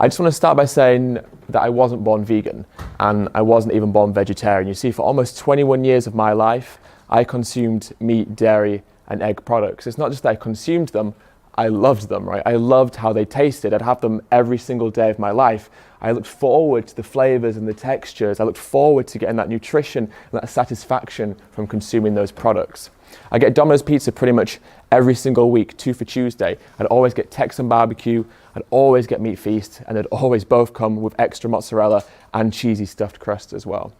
I just want to start by saying that I wasn't born vegan and I wasn't even born vegetarian. You see, for almost 21 years of my life, I consumed meat, dairy, and egg products. It's not just that I consumed them, I loved them, right? I loved how they tasted. I'd have them every single day of my life. I looked forward to the flavors and the textures. I looked forward to getting that nutrition and that satisfaction from consuming those products. I get Domino's pizza pretty much every single week, 2 for Tuesday. I'd always get Texan barbecue, I'd always get meat feast, and they'd always both come with extra mozzarella and cheesy stuffed crust as well.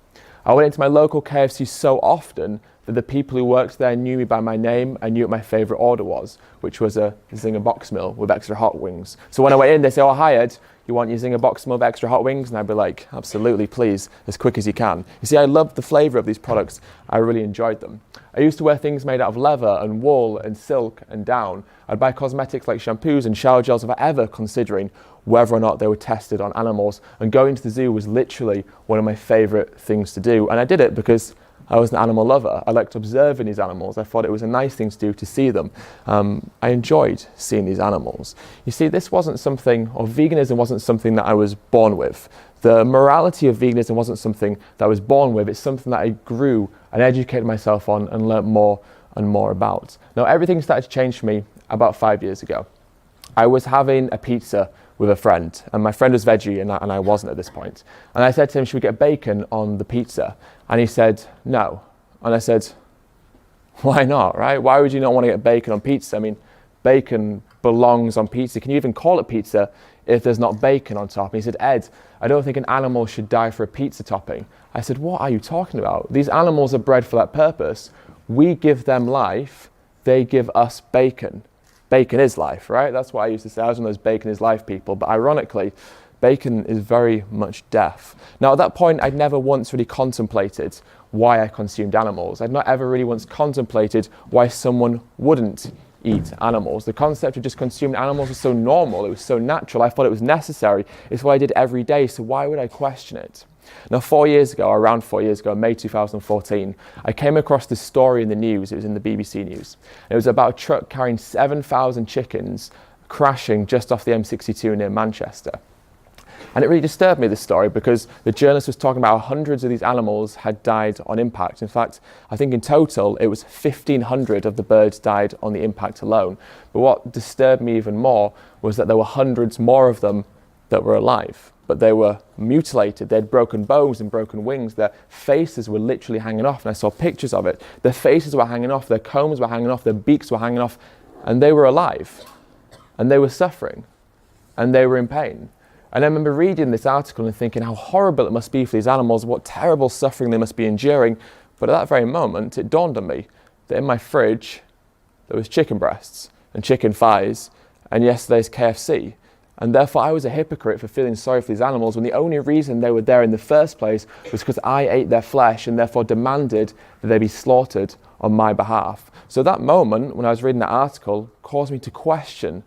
I went into my local KFC so often that the people who worked there knew me by my name and knew what my favorite order was, which was a Zinger box meal with extra hot wings. So when I went in, they say, "Oh, hi Ed, you want your Zinger box meal with extra hot wings?" And I'd be like, "Absolutely, please, as quick as you can." You see, I loved the flavor of these products. I really enjoyed them. I used to wear things made out of leather and wool and silk and down. I'd buy cosmetics like shampoos and shower gels without ever considering whether or not they were tested on animals. And going to the zoo was literally one of my favorite things to do. And I did it because I was an animal lover. I liked observing these animals. I thought it was a nice thing to do to see them. I enjoyed seeing these animals. You see, this wasn't something, or veganism wasn't something that I was born with. The morality of veganism wasn't something that I was born with. It's something that I grew and educated myself on and learnt more and more about. Now, everything started to change for me about 5 years ago. I was having a pizza with a friend, and my friend was veggie and I wasn't at this point. And I said to him, "Should we get bacon on the pizza?" And he said, "No." And I said, "Why not, right? Why would you not want to get bacon on pizza? I mean, bacon belongs on pizza. Can you even call it pizza if there's not bacon on top?" And he said, "Ed, I don't think an animal should die for a pizza topping." I said, "What are you talking about? These animals are bred for that purpose. We give them life, they give us bacon. Bacon is life," right? That's what I used to say. I was one of those bacon is life people. But ironically, bacon is very much death. Now, at that point, I'd never once really contemplated why I consumed animals. I'd not ever really once contemplated why someone wouldn't eat animals. The concept of just consuming animals was so normal. It was so natural. I thought it was necessary. It's what I did every day. So why would I question it? Now, 4 years ago, around 4 years ago, May 2014, I came across this story in the news. It was in the BBC News. It was about a truck carrying 7,000 chickens crashing just off the M62 near Manchester. And it really disturbed me, this story, because the journalist was talking about how hundreds of these animals had died on impact. In fact, I think in total, it was 1,500 of the birds died on the impact alone. But what disturbed me even more was that there were hundreds more of them that were alive. But they were mutilated. They had broken bones and broken wings. Their faces were literally hanging off, and I saw pictures of it. Their faces were hanging off, their combs were hanging off, their beaks were hanging off, and they were alive. And they were suffering. And they were in pain. And I remember reading this article and thinking how horrible it must be for these animals, what terrible suffering they must be enduring. But at that very moment, it dawned on me that in my fridge, there was chicken breasts and chicken thighs and yesterday's KFC. And therefore, I was a hypocrite for feeling sorry for these animals when the only reason they were there in the first place was because I ate their flesh and therefore demanded that they be slaughtered on my behalf. So that moment, when I was reading that article, caused me to question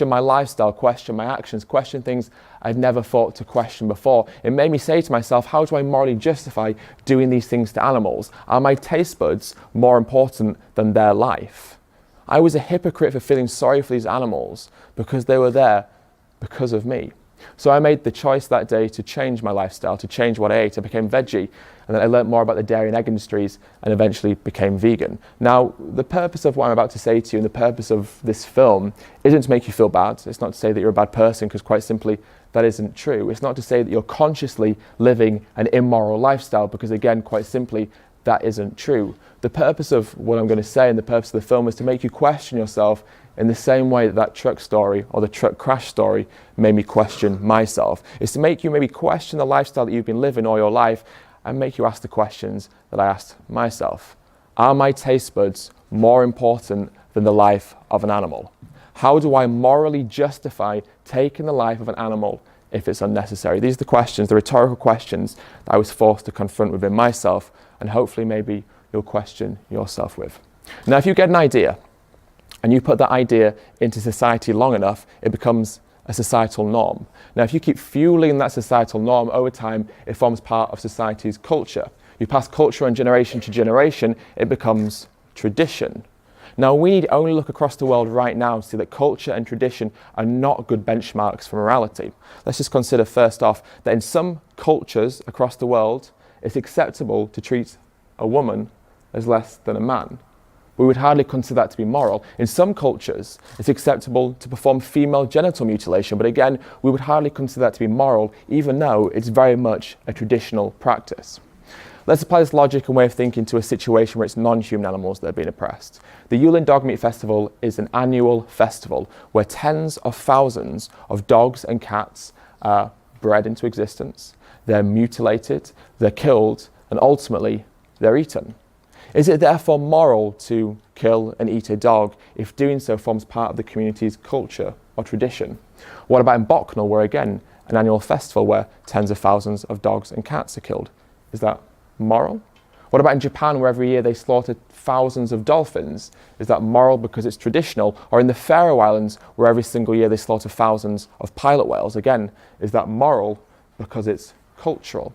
my lifestyle, question my actions, question things I'd never thought to question before. It made me say to myself, how do I morally justify doing these things to animals? Are my taste buds more important than their life? I was a hypocrite for feeling sorry for these animals because they were there because of me. So I made the choice that day to change my lifestyle, to change what I ate. I became veggie, and then I learned more about the dairy and egg industries and eventually became vegan. Now, the purpose of what I'm about to say to you and the purpose of this film isn't to make you feel bad. It's not to say that you're a bad person, because quite simply, that isn't true. It's not to say that you're consciously living an immoral lifestyle, because again, quite simply, that isn't true. The purpose of what I'm going to say and the purpose of the film is to make you question yourself in the same way that that truck story or the truck crash story made me question myself. It's to make you maybe question the lifestyle that you've been living all your life and make you ask the questions that I asked myself. Are my taste buds more important than the life of an animal? How do I morally justify taking the life of an animal if it's unnecessary? These are the questions, the rhetorical questions that I was forced to confront within myself, and hopefully maybe you'll question yourself with. Now, if you get an idea and you put that idea into society long enough, it becomes a societal norm. Now, if you keep fueling that societal norm over time, it forms part of society's culture. You pass culture on generation to generation, it becomes tradition. Now, we need only look across the world right now to see that culture and tradition are not good benchmarks for morality. Let's just consider first off that in some cultures across the world, it's acceptable to treat a woman as less than a man. We would hardly consider that to be moral. In some cultures, it's acceptable to perform female genital mutilation, but again, we would hardly consider that to be moral, even though it's very much a traditional practice. Let's apply this logic and way of thinking to a situation where it's non-human animals that are being oppressed. The Yulin Dog Meat Festival is an annual festival where tens of thousands of dogs and cats are bred into existence, they're mutilated, they're killed, and ultimately, they're eaten. Is it therefore moral to kill and eat a dog if doing so forms part of the community's culture or tradition? What about in Bocknell, where again, an annual festival where tens of thousands of dogs and cats are killed? Is that moral? What about in Japan, where every year they slaughter thousands of dolphins? Is that moral because it's traditional? Or in the Faroe Islands, where every single year they slaughter thousands of pilot whales? Again, is that moral because it's cultural?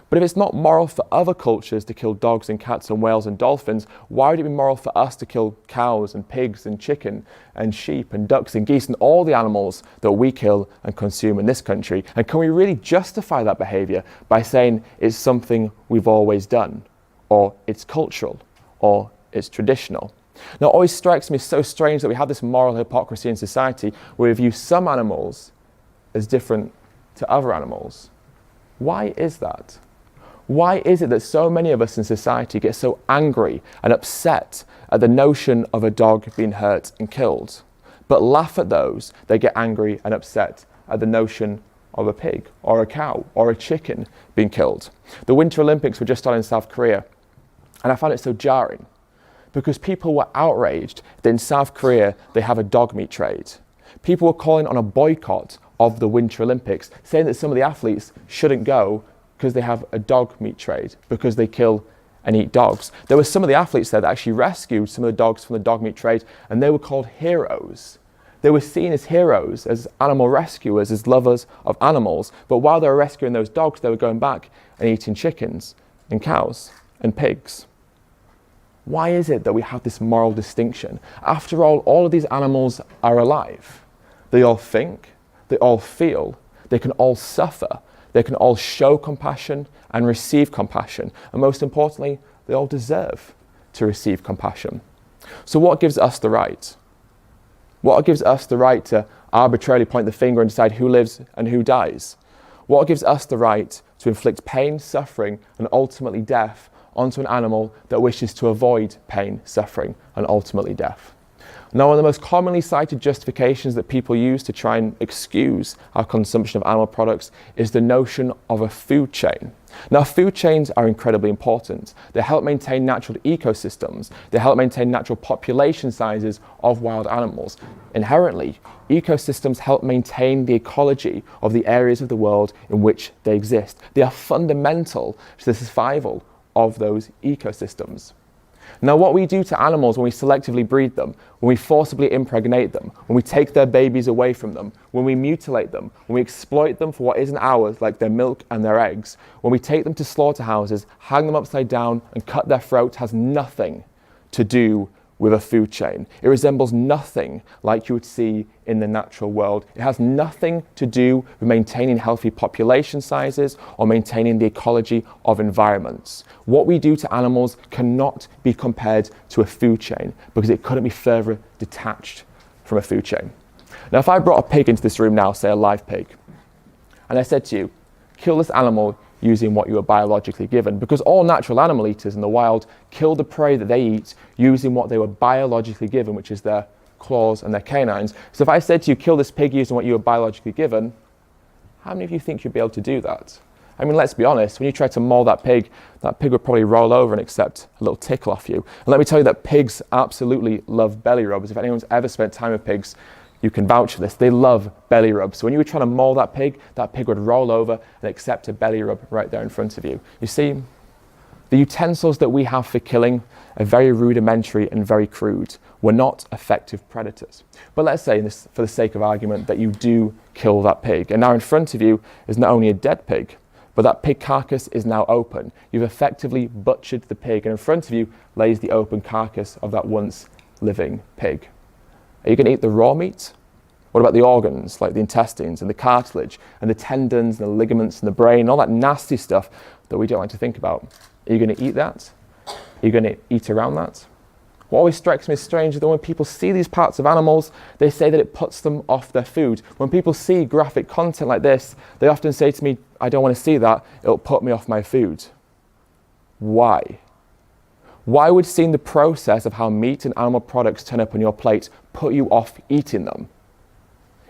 But if it's not moral for other cultures to kill dogs and cats and whales and dolphins, why would it be moral for us to kill cows and pigs and chicken and sheep and ducks and geese and all the animals that we kill and consume in this country? And can we really justify that behaviour by saying it's something we've always done, or it's cultural, or it's traditional? Now, it always strikes me so strange that we have this moral hypocrisy in society where we view some animals as different to other animals. Why is that? Why is it that so many of us in society get so angry and upset at the notion of a dog being hurt and killed, but laugh at those that get angry and upset at the notion of a pig or a cow or a chicken being killed? The Winter Olympics were just on in South Korea, and I found it so jarring because people were outraged that in South Korea they have a dog meat trade. People were calling on a boycott of the Winter Olympics, saying that some of the athletes shouldn't go because they have a dog meat trade, because they kill and eat dogs. There were some of the athletes there that actually rescued some of the dogs from the dog meat trade, and they were called heroes. They were seen as heroes, as animal rescuers, as lovers of animals, but while they were rescuing those dogs, they were going back and eating chickens and cows and pigs. Why is it that we have this moral distinction? After all of these animals are alive. They all think, they all feel, they can all suffer, they can all show compassion and receive compassion. And most importantly, they all deserve to receive compassion. So what gives us the right? What gives us the right to arbitrarily point the finger and decide who lives and who dies? What gives us the right to inflict pain, suffering, and ultimately death onto an animal that wishes to avoid pain, suffering, and ultimately death? Now, one of the most commonly cited justifications that people use to try and excuse our consumption of animal products is the notion of a food chain. Now, food chains are incredibly important. They help maintain natural ecosystems. They help maintain natural population sizes of wild animals. Inherently, ecosystems help maintain the ecology of the areas of the world in which they exist. They are fundamental to the survival of those ecosystems. Now, what we do to animals when we selectively breed them, when we forcibly impregnate them, when we take their babies away from them, when we mutilate them, when we exploit them for what isn't ours, like their milk and their eggs, when we take them to slaughterhouses, hang them upside down and cut their throats, has nothing to do with a food chain. It resembles nothing like you would see in the natural world. It has nothing to do with maintaining healthy population sizes or maintaining the ecology of environments. What we do to animals cannot be compared to a food chain because it couldn't be further detached from a food chain. Now, if I brought a pig into this room now, say a live pig, and I said to you, kill this animal using what you were biologically given, because all natural animal eaters in the wild kill the prey that they eat using what they were biologically given, which is their claws and their canines. So if I said to you, kill this pig using what you were biologically given, how many of you think you'd be able to do that? I mean, let's be honest, when you try to maul that pig would probably roll over and accept a little tickle off you. And let me tell you that pigs absolutely love belly rubs. If anyone's ever spent time with pigs, you can vouch for this. They love belly rubs. So when you were trying to maul that pig would roll over and accept a belly rub right there in front of you. You see, the utensils that we have for killing are very rudimentary and very crude. We're not effective predators. But let's say, for the sake of argument, that you do kill that pig. And now in front of you is not only a dead pig, but that pig carcass is now open. You've effectively butchered the pig, and in front of you lays the open carcass of that once living pig? Are you going to eat the raw meat? What about the organs, like the intestines and the cartilage and the tendons and the ligaments and the brain, all that nasty stuff that we don't like to think about? Are you going to eat that? Are you going to eat around that? What always strikes me as strange is that when people see these parts of animals, they say that it puts them off their food. When people see graphic content like this, they often say to me, I don't want to see that, it'll put me off my food. Why? Why would seeing the process of how meat and animal products turn up on your plate put you off eating them?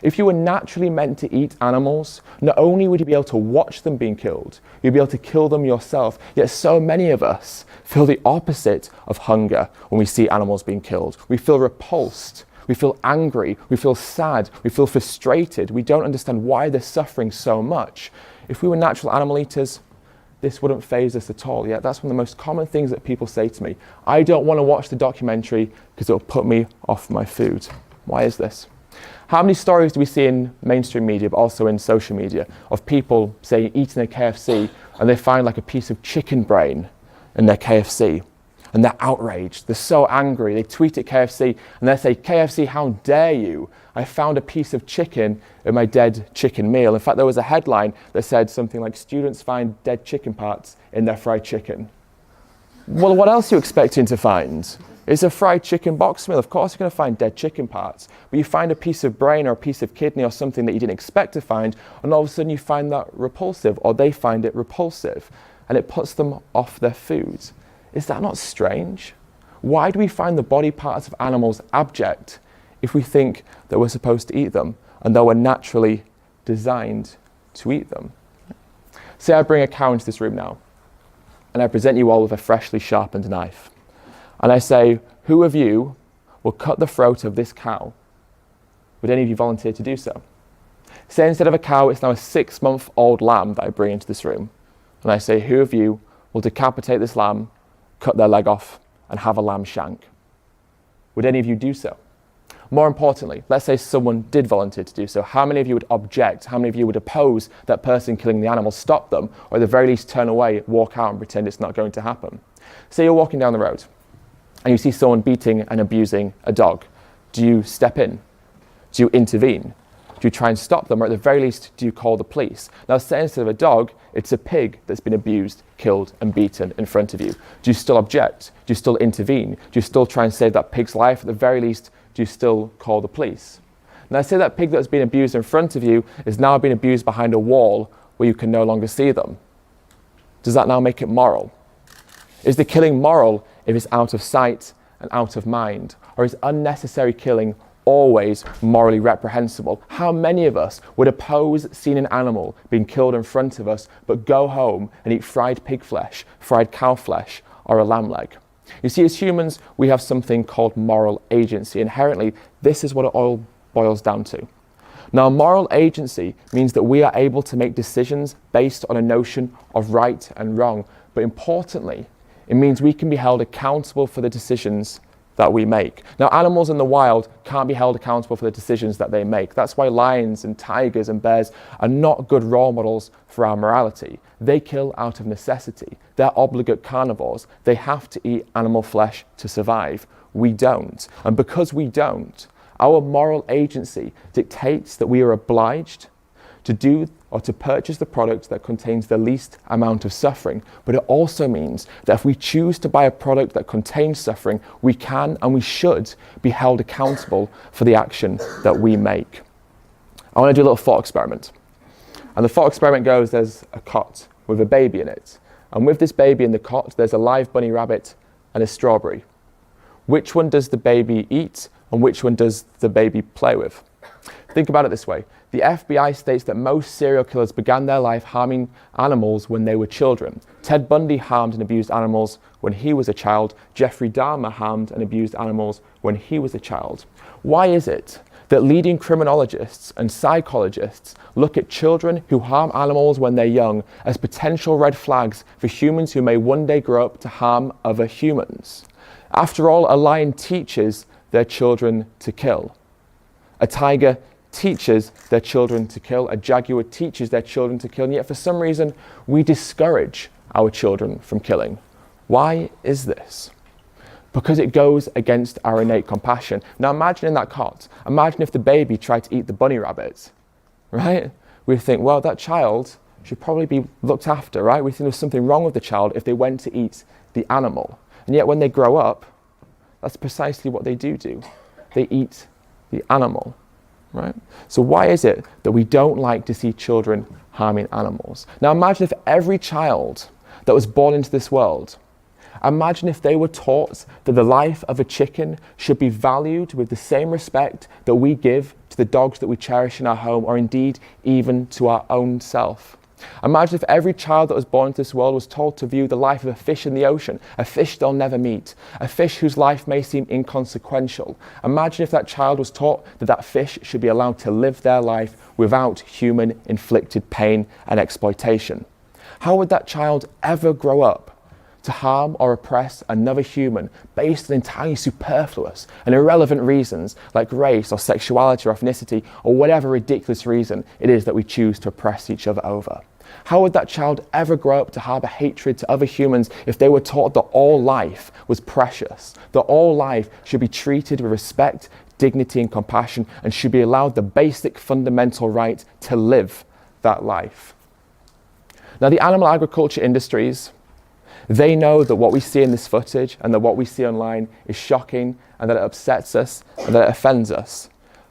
If you were naturally meant to eat animals, not only would you be able to watch them being killed, you'd be able to kill them yourself. Yet so many of us feel the opposite of hunger when we see animals being killed. We feel repulsed, we feel angry, we feel sad, we feel frustrated. We don't understand why they're suffering so much. If we were natural animal eaters, this wouldn't faze us at all. Yet that's one of the most common things that people say to me. I don't want to watch the documentary because it'll put me off my food. Why is this? How many stories do we see in mainstream media, but also in social media, of people, say, eating a KFC and they find like a piece of chicken brain in their KFC and they're outraged, they're so angry, they tweet at KFC and they say, KFC, how dare you? I found a piece of chicken in my dead chicken meal. In fact, there was a headline that said something like, students find dead chicken parts in their fried chicken. Well, what else are you expecting to find? It's a fried chicken box meal. Of course you're going to find dead chicken parts. But you find a piece of brain or a piece of kidney or something that you didn't expect to find, and all of a sudden you find that repulsive, or they find it repulsive, and it puts them off their food. Is that not strange? Why do we find the body parts of animals abject if we think that we're supposed to eat them, and that we're naturally designed to eat them? Say I bring a cow into this room now, and I present you all with a freshly sharpened knife. And I say, who of you will cut the throat of this cow? Would any of you volunteer to do so? Say instead of a cow, it's now a 6-month-old lamb that I bring into this room. And I say, who of you will decapitate this lamb, cut their leg off, and have a lamb shank? Would any of you do so? More importantly, let's say someone did volunteer to do so. How many of you would object? How many of you would oppose that person killing the animal, stop them, or at the very least turn away, walk out and pretend it's not going to happen? Say you're walking down the road and you see someone beating and abusing a dog. Do you step in? Do you intervene? Do you try and stop them, or at the very least, do you call the police? Now, say instead of a dog, it's a pig that's been abused, killed, and beaten in front of you. Do you still object? Do you still intervene? Do you still try and save that pig's life? At the very least, do you still call the police? Now, say that pig that's been abused in front of you is now being abused behind a wall where you can no longer see them. Does that now make it moral? Is the killing moral if it's out of sight and out of mind? Or is unnecessary killing always morally reprehensible? How many of us would oppose seeing an animal being killed in front of us, but go home and eat fried pig flesh, fried cow flesh, or a lamb leg? You see, as humans, we have something called moral agency. Inherently, this is what it all boils down to. Now, moral agency means that we are able to make decisions based on a notion of right and wrong. But importantly, it means we can be held accountable for the decisions that we make. Now, animals in the wild can't be held accountable for the decisions that they make. That's why lions and tigers and bears are not good role models for our morality. They kill out of necessity. They're obligate carnivores. They have to eat animal flesh to survive. We don't. And because we don't, our moral agency dictates that we are obliged to do or to purchase the product that contains the least amount of suffering. But it also means that if we choose to buy a product that contains suffering, we can and we should be held accountable for the action that we make. I want to do a little thought experiment. And the thought experiment goes, there's a cot with a baby in it. And with this baby in the cot, there's a live bunny rabbit and a strawberry. Which one does the baby eat and which one does the baby play with? Think about it this way. The FBI states that most serial killers began their life harming animals when they were children. Ted Bundy harmed and abused animals when he was a child. Jeffrey Dahmer harmed and abused animals when he was a child. Why is it that leading criminologists and psychologists look at children who harm animals when they're young as potential red flags for humans who may one day grow up to harm other humans? After all, a lion teaches their children to kill. A tiger teaches their children to kill. A jaguar teaches their children to kill. And yet for some reason, we discourage our children from killing. Why is this? because it goes against our innate compassion. Now imagine in that cot, imagine if the baby tried to eat the bunny rabbit, right? We think, well, that child should probably be looked after, right? We think there's something wrong with the child if they went to eat the animal. And yet when they grow up, that's precisely what they do. They eat the animal, right? So why is it that we don't like to see children harming animals? Now imagine if every child that was born into this world, imagine if they were taught that the life of a chicken should be valued with the same respect that we give to the dogs that we cherish in our home, or indeed even to our own self. Imagine if every child that was born into this world was told to view the life of a fish in the ocean, a fish they'll never meet, a fish whose life may seem inconsequential. Imagine if that child was taught that that fish should be allowed to live their life without human-inflicted pain and exploitation. How would that child ever grow up to harm or oppress another human based on entirely superfluous and irrelevant reasons like race or sexuality or ethnicity or whatever ridiculous reason it is that we choose to oppress each other over? How would that child ever grow up to harbour hatred to other humans if they were taught that all life was precious, that all life should be treated with respect, dignity and compassion, and should be allowed the basic fundamental right to live that life? Now, the animal agriculture industries, they know that what we see in this footage and that what we see online is shocking and that it upsets us and that it offends us.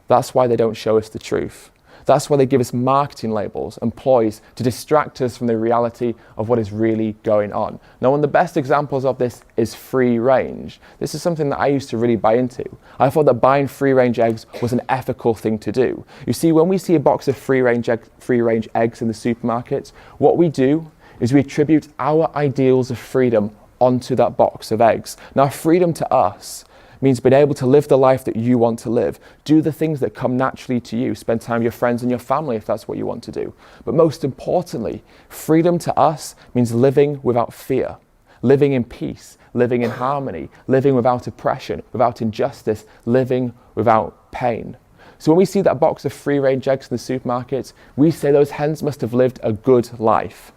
That's why they don't show us the truth. That's why they give us marketing labels and ploys to distract us from the reality of what is really going on. Now, one of the best examples of this is free range. This is something that I used to really buy into. I thought that buying free range eggs was an ethical thing to do. You see, when we see a box of free range eggs in the supermarket, what we do is we attribute our ideals of freedom onto that box of eggs. Now, freedom to us means being able to live the life that you want to live, do the things that come naturally to you, spend time with your friends and your family if that's what you want to do. But most importantly, freedom to us means living without fear, living in peace, living in harmony, living without oppression, without injustice, living without pain. So when we see that box of free-range eggs in the supermarket, we say those hens must have lived a good life.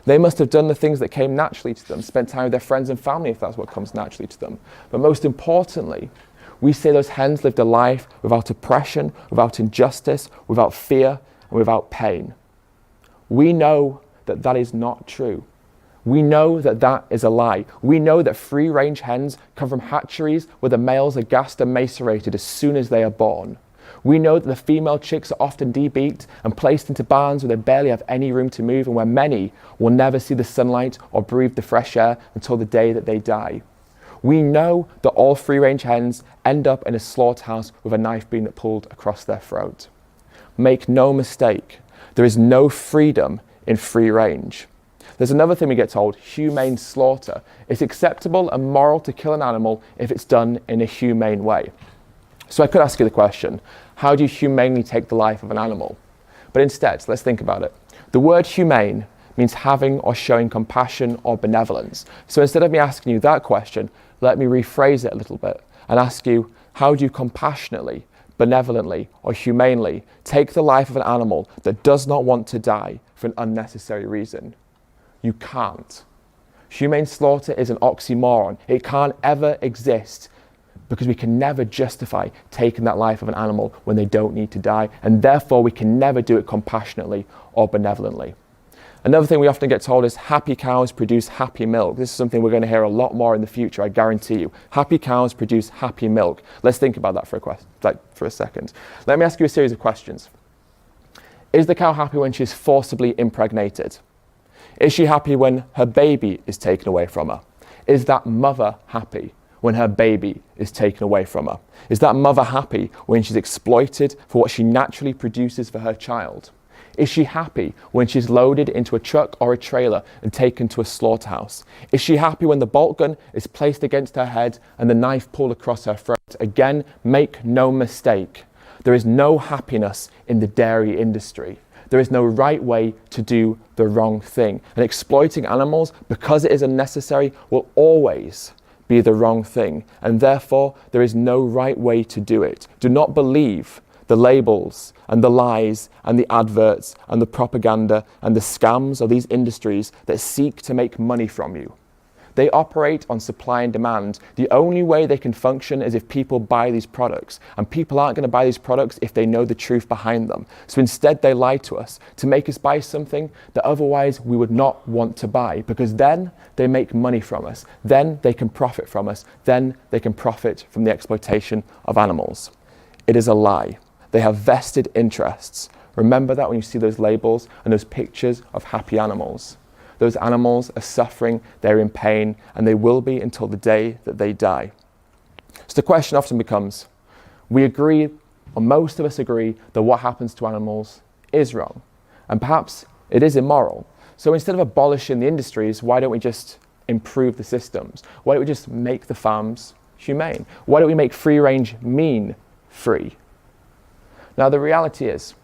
They must have done the things that came naturally to them, spent time with their friends and family if that's what comes naturally to them. But most importantly, we say those hens lived a life without oppression, without injustice, without fear, and without pain. We know that that is not true. We know that that is a lie. We know that free-range hens come from hatcheries where the males are gassed and macerated as soon as they are born. We know that the female chicks are often debeaked and placed into barns where they barely have any room to move and where many will never see the sunlight or breathe the fresh air until the day that they die. We know that all free-range hens end up in a slaughterhouse with a knife being pulled across their throat. Make no mistake, there is no freedom in free range. There's another thing we get told, humane slaughter. It's acceptable and moral to kill an animal if it's done in a humane way. So I could ask you the question, how do you humanely take the life of an animal? But instead, let's think about it. The word humane means having or showing compassion or benevolence. So instead of me asking you that question, let me rephrase it a little bit and ask you, how do you compassionately, benevolently, or humanely take the life of an animal that does not want to die for an unnecessary reason? You can't. Humane slaughter is an oxymoron. It can't ever exist because we can never justify taking that life of an animal when they don't need to die, and therefore we can never do it compassionately or benevolently. Another thing we often get told is happy cows produce happy milk. This is something we're going to hear a lot more in the future, I guarantee you. Happy cows produce happy milk. Let's think about that for a second. Let me ask you a series of questions. Is the cow happy when she's forcibly impregnated? Is she happy when her baby is taken away from her? Is that mother happy when her baby is taken away from her? Is that mother happy when she's exploited for what she naturally produces for her child? Is she happy when she's loaded into a truck or a trailer and taken to a slaughterhouse? Is she happy when the bolt gun is placed against her head and the knife pulled across her throat? Again, make no mistake, there is no happiness in the dairy industry. There is no right way to do the wrong thing. And exploiting animals, because it is unnecessary, will always be the wrong thing. And therefore, there is no right way to do it. Do not believe the labels and the lies and the adverts and the propaganda and the scams of these industries that seek to make money from you. They operate on supply and demand. The only way they can function is if people buy these products. And people aren't going to buy these products if they know the truth behind them. So instead they lie to us to make us buy something that otherwise we would not want to buy, because then they make money from us. Then they can profit from us. Then they can profit from the exploitation of animals. It is a lie. They have vested interests. Remember that when you see those labels and those pictures of happy animals. Those animals are suffering, they're in pain, and they will be until the day that they die. So the question often becomes, we agree, or most of us agree, that what happens to animals is wrong. And perhaps it is immoral. So instead of abolishing the industries, why don't we just improve the systems? Why don't we just make the farms humane? Why don't we make free range mean free? Now the reality is,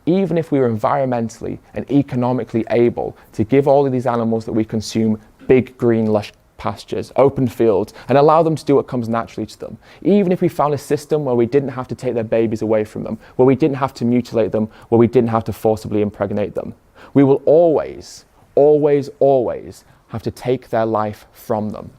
even if we were environmentally and economically able to give all of these animals that we consume big, green, lush pastures, open fields, and allow them to do what comes naturally to them, even if we found a system where we didn't have to take their babies away from them, where we didn't have to mutilate them, where we didn't have to forcibly impregnate them, we will always, always, always have to take their life from them.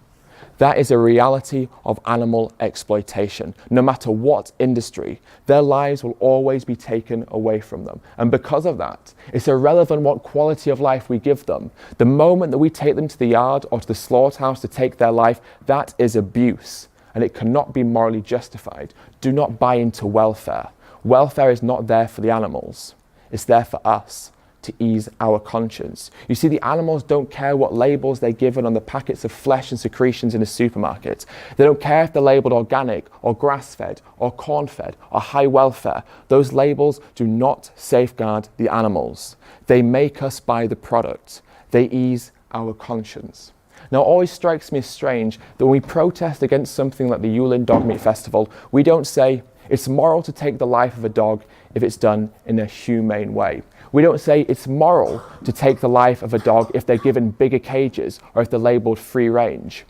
That is a reality of animal exploitation. No matter what industry, their lives will always be taken away from them. And because of that, it's irrelevant what quality of life we give them. The moment that we take them to the yard or to the slaughterhouse to take their life, that is abuse, and it cannot be morally justified. Do not buy into welfare. Welfare is not there for the animals. It's there for us, to ease our conscience. You see, the animals don't care what labels they're given on the packets of flesh and secretions in a supermarket. They don't care if they're labeled organic or grass-fed or corn-fed or high welfare. Those labels do not safeguard the animals. They make us buy the product. They ease our conscience. Now, it always strikes me as strange that when we protest against something like the Yulin Dog Meat Festival, we don't say it's moral to take the life of a dog if it's done in a humane way. We don't say it's moral to take the life of a dog if they're given bigger cages or if they're labeled free range.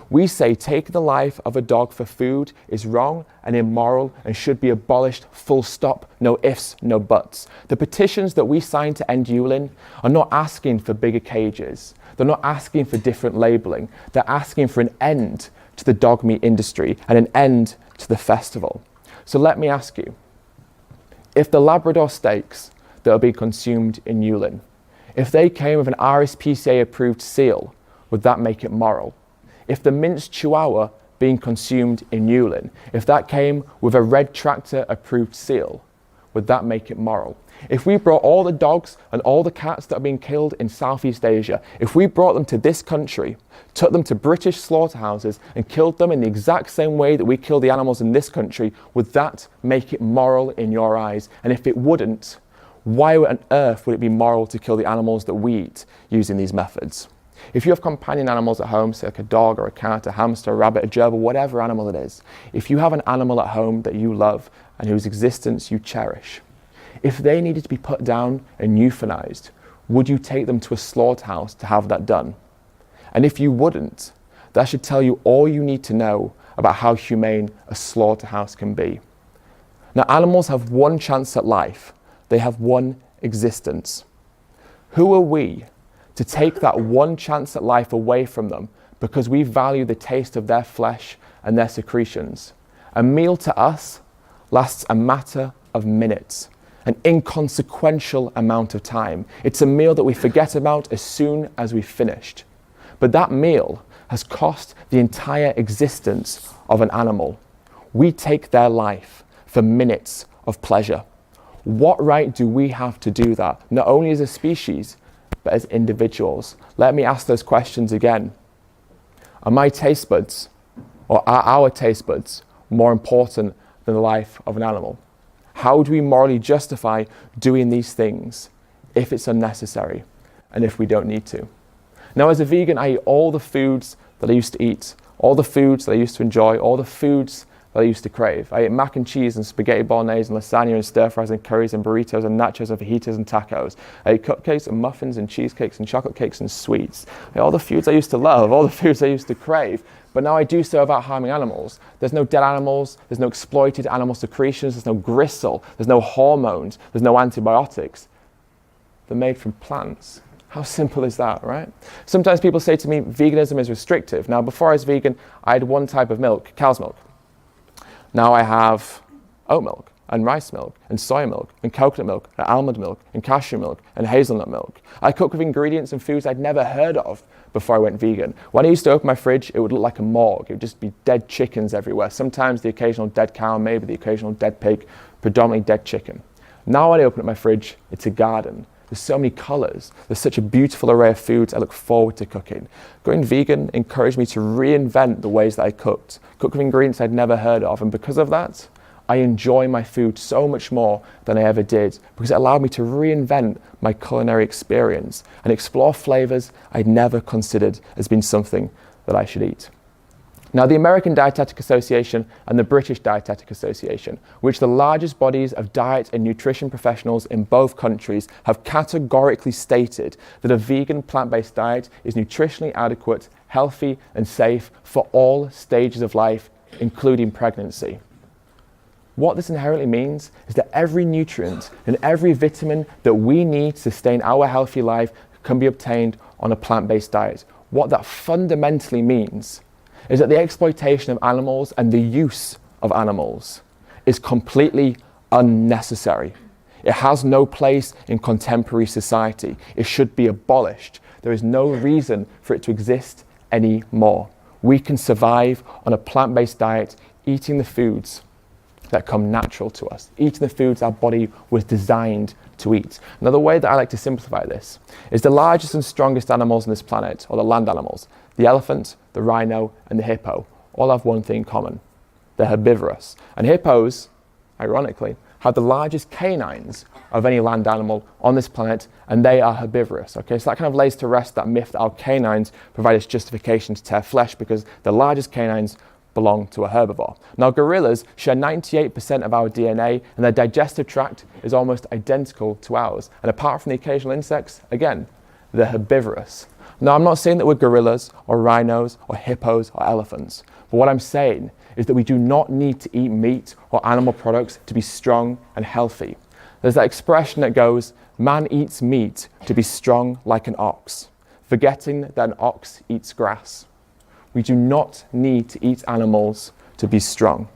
We say take the life of a dog for food is wrong and immoral and should be abolished, full stop, no ifs, no buts. The petitions that we sign to end Yulin are not asking for bigger cages. They're not asking for different labeling. They're asking for an end to the dog meat industry and an end to the festival. So let me ask you, if the Labrador steaks that are being consumed in Yulin, if they came with an RSPCA approved seal, would that make it moral? If the minced Chihuahua being consumed in Yulin, if that came with a red tractor approved seal, would that make it moral? If we brought all the dogs and all the cats that are being killed in Southeast Asia, if we brought them to this country, took them to British slaughterhouses and killed them in the exact same way that we kill the animals in this country, would that make it moral in your eyes? And if it wouldn't, why on earth would it be moral to kill the animals that we eat using these methods? If you have companion animals at home, say like a dog or a cat, a hamster, a rabbit, a gerbil, whatever animal it is, if you have an animal at home that you love and whose existence you cherish, if they needed to be put down and euthanized, would you take them to a slaughterhouse to have that done? And if you wouldn't, that should tell you all you need to know about how humane a slaughterhouse can be. Now, animals have one chance at life. They have one existence. Who are we to take that one chance at life away from them because we value the taste of their flesh and their secretions? A meal to us lasts a matter of minutes, an inconsequential amount of time. It's a meal that we forget about as soon as we've finished. But that meal has cost the entire existence of an animal. We take their life for minutes of pleasure. What right do we have to do that, not only as a species, but as individuals? Let me ask those questions again. Are my taste buds, or are our taste buds, more important than the life of an animal? How do we morally justify doing these things if it's unnecessary and if we don't need to? Now, as a vegan, I eat all the foods that I used to eat, all the foods that I used to enjoy, all the foods that I used to crave. I ate mac and cheese and spaghetti bolognese and lasagna and stir fries and curries and burritos and nachos and fajitas and tacos. I ate cupcakes and muffins and cheesecakes and chocolate cakes and sweets. I ate all the foods I used to love, all the foods I used to crave. But now I do so without harming animals. There's no dead animals, there's no exploited animal secretions, there's no gristle, there's no hormones, there's no antibiotics. They're made from plants How simple is that, right? Sometimes people say to me, veganism is restrictive. Now, before I was vegan, I had one type of milk, cow's milk. Now I have oat milk, and rice milk, and soy milk, and coconut milk, and almond milk, and cashew milk, and hazelnut milk. I cook with ingredients and foods I'd never heard of before I went vegan. When I used to open my fridge, it would look like a morgue. It would just be dead chickens everywhere. Sometimes the occasional dead cow, maybe the occasional dead pig, predominantly dead chicken. Now when I open up my fridge, it's a garden. There's so many colours. There's such a beautiful array of foods I look forward to cooking. Going vegan encouraged me to reinvent the ways that I cooked, cook with ingredients I'd never heard of, and because of that, I enjoy my food so much more than I ever did because it allowed me to reinvent my culinary experience and explore flavours I'd never considered as being something that I should eat. Now, the American Dietetic Association and the British Dietetic Association, which are the largest bodies of diet and nutrition professionals in both countries, have categorically stated that a vegan plant-based diet is nutritionally adequate, healthy and safe for all stages of life, including pregnancy. What this inherently means is that every nutrient and every vitamin that we need to sustain our healthy life can be obtained on a plant-based diet. What that fundamentally means is that the exploitation of animals and the use of animals is completely unnecessary. It has no place in contemporary society. It should be abolished. There is no reason for it to exist anymore. We can survive on a plant-based diet, eating the foods that come natural to us, eating the foods our body was designed to eat. Now, the way that I like to simplify this is the largest and strongest animals on this planet, or the land animals, the elephant, the rhino, and the hippo, all have one thing in common. They're herbivorous. And hippos, ironically, have the largest canines of any land animal on this planet, and they are herbivorous. Okay, so that kind of lays to rest that myth that our canines provide us justification to tear flesh because the largest canines belong to a herbivore. Now, gorillas share 98% of our DNA, and their digestive tract is almost identical to ours. And apart from the occasional insects, again, they're herbivorous. Now, I'm not saying that we're gorillas or rhinos or hippos or elephants, but what I'm saying is that we do not need to eat meat or animal products to be strong and healthy. There's that expression that goes, man eats meat to be strong like an ox, forgetting that an ox eats grass. We do not need to eat animals to be strong.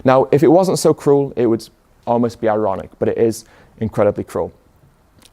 Now, if it wasn't so cruel, it would almost be ironic, but it is incredibly cruel.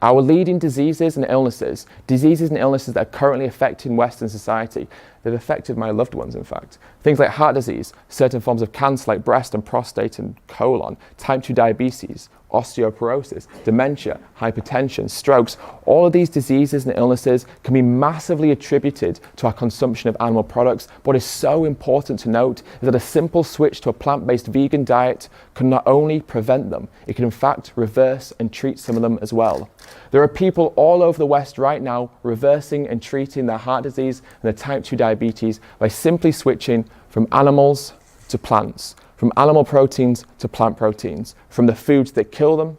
Our leading diseases and illnesses that are currently affecting Western society, they've affected my loved ones, in fact. Things like heart disease, certain forms of cancer like breast and prostate and colon, type 2 diabetes, osteoporosis, dementia, hypertension, strokes. All of these diseases and illnesses can be massively attributed to our consumption of animal products. What is so important to note is that a simple switch to a plant-based vegan diet can not only prevent them, it can in fact reverse and treat some of them as well. There are people all over the West right now reversing and treating their heart disease and their type 2 diabetes by simply switching from animals to plants, from animal proteins to plant proteins, from the foods that kill them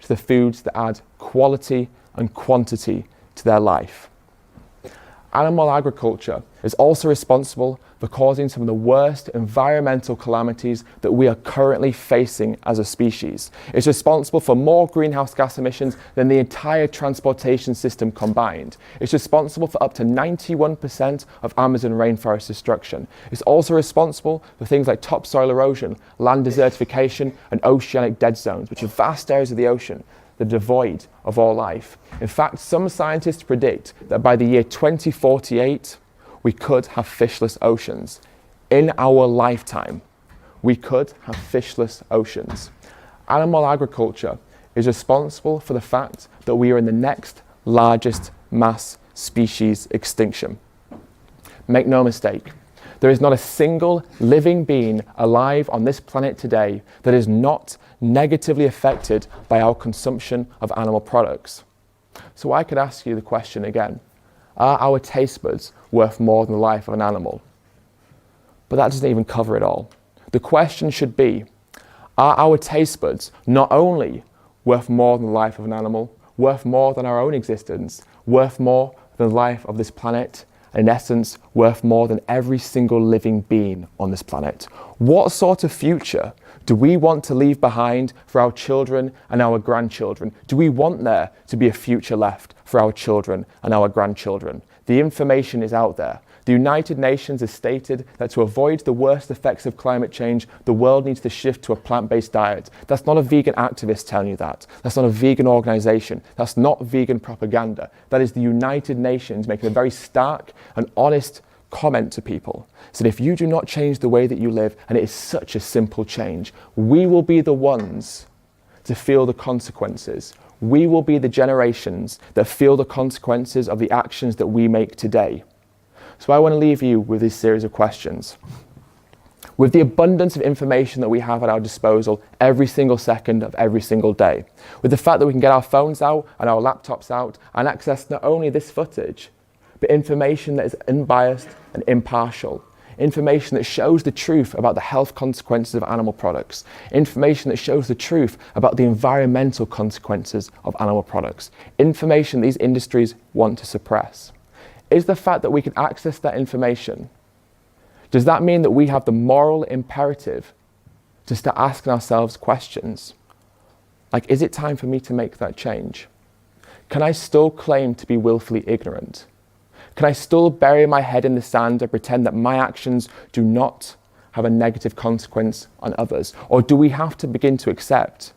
to the foods that add quality and quantity to their life. Animal agriculture is also responsible for causing some of the worst environmental calamities that we are currently facing as a species. It's responsible for more greenhouse gas emissions than the entire transportation system combined. It's responsible for up to 91% of Amazon rainforest destruction. It's also responsible for things like topsoil erosion, land desertification, and oceanic dead zones, which are vast areas of the ocean that are devoid of all life. In fact, some scientists predict that by the year 2048, we could have fishless oceans. In our lifetime, we could have fishless oceans. Animal agriculture is responsible for the fact that we are in the next largest mass species extinction. Make no mistake, there is not a single living being alive on this planet today that is not negatively affected by our consumption of animal products. So I could ask you the question again. Are our taste buds worth more than the life of an animal? But that doesn't even cover it all. The question should be, are our taste buds not only worth more than the life of an animal, worth more than our own existence, worth more than the life of this planet, and in essence, worth more than every single living being on this planet? What sort of future Do we want to leave behind for our children and our grandchildren? Do we want there to be a future left for our children and our grandchildren? The information is out there. The United Nations has stated that to avoid the worst effects of climate change, the world needs to shift to a plant-based diet. That's not a vegan activist telling you that. That's not a vegan organization. That's not vegan propaganda. That is the United Nations making a very stark and honest comment to people. So if you do not change the way that you live, and it is such a simple change, we will be the ones to feel the consequences. We will be the generations that feel the consequences of the actions that we make today. So I want to leave you with this series of questions. With the abundance of information that we have at our disposal every single second of every single day, with the fact that we can get our phones out and our laptops out and access not only this footage, but information that is unbiased and impartial, information that shows the truth about the health consequences of animal products, information that shows the truth about the environmental consequences of animal products, information these industries want to suppress. Is the fact that we can access that information, does that mean that we have the moral imperative to start asking ourselves questions? Like, is it time for me to make that change? Can I still claim to be willfully ignorant? Can I still bury my head in the sand and pretend that my actions do not have a negative consequence on others? Or do we have to begin to accept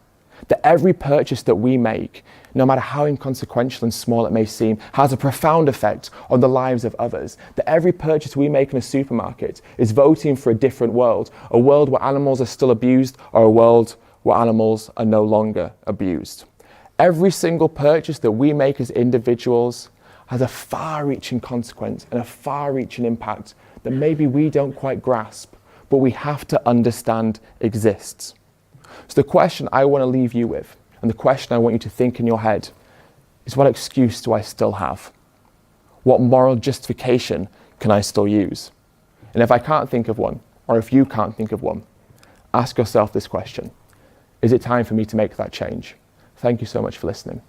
that every purchase that we make, no matter how inconsequential and small it may seem, has a profound effect on the lives of others? That every purchase we make in a supermarket is voting for a different world, a world where animals are still abused, or a world where animals are no longer abused. Every single purchase that we make as individuals has a far-reaching consequence and a far-reaching impact that maybe we don't quite grasp, but we have to understand exists. So the question I want to leave you with, and the question I want you to think in your head, is what excuse do I still have? What moral justification can I still use? And if I can't think of one, or if you can't think of one, ask yourself this question: is it time for me to make that change? Thank you so much for listening.